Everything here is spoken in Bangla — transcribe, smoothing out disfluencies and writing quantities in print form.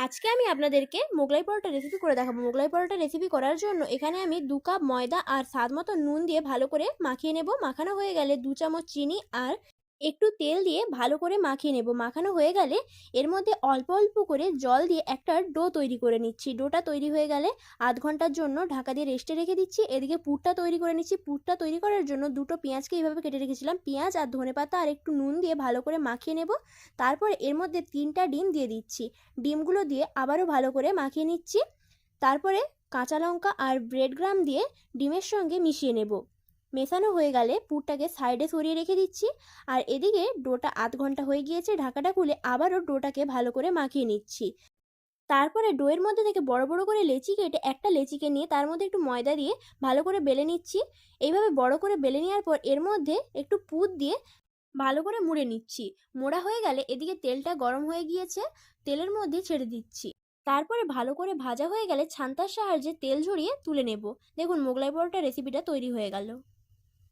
আজকে আমি আপনাদেরকে মোগলাই পরোটা রেসিপি করে দেখাবো। মোগলাই পরোটা রেসিপি করার জন্য এখানে আমি 2 কাপ ময়দা আর স্বাদ মতো নুন দিয়ে ভালো করে মাখিয়ে নেব। মাখানো হয়ে গেলে 2 চামচ চিনি আর একটু তেল দিয়ে ভালো করে মাখিয়ে নেব। মাখানো হয়ে গেলে এর মধ্যে অল্প অল্প করে জল দিয়ে একটা ডো তৈরি করে নিচ্ছি। ডোটা তৈরি হয়ে গেলে আধ ঘন্টার জন্য ঢাকা দিয়ে রেস্টে রেখে দিচ্ছি। এদিকে পুরটা তৈরি করে নিচ্ছি। পুরটা তৈরি করার জন্য দুটো পেঁয়াজকে এইভাবে কেটে রেখেছিলাম। পেঁয়াজ আর ধনেপাতা আর একটু নুন দিয়ে ভালো করে মাখিয়ে নেব। তারপরে এর মধ্যে 3টা ডিম দিয়ে দিচ্ছি। ডিমগুলো দিয়ে আবারও ভালো করে মাখিয়ে নিচ্ছি। তারপরে কাঁচা লঙ্কা আর ব্রেড ক্রাম্ব দিয়ে ডিমের সঙ্গে মিশিয়ে নেব। মেশানো হয়ে গেলে পুরটাকে সাইডে সরিয়ে রেখে দিচ্ছি। আর এদিকে ডোটা আধ ঘন্টা হয়ে গিয়েছে। ঢাকাটা খুলে আবারও ডোটাকে ভালো করে মাখিয়ে নিচ্ছি। তারপরে ডোয়ের মধ্যে থেকে বড় বড় করে লেচি কেটে একটা লেচিকে নিয়ে তার মধ্যে একটু ময়দা দিয়ে ভালো করে বেলে নিচ্ছি। এইভাবে বড় করে বেলে নেওয়ার পর এর মধ্যে একটু পুর দিয়ে ভালো করে মুড়ে নিচ্ছি। মোড়া হয়ে গেলে এদিকে তেলটা গরম হয়ে গিয়েছে, তেলের মধ্যে ছেড়ে দিচ্ছি। তারপরে ভালো করে ভাজা হয়ে গেলে ছান্তার সাহায্যে তেল ঝরিয়ে তুলে নেব। দেখুন মোগলাই পরোটা রেসিপিটা তৈরি হয়ে গেল।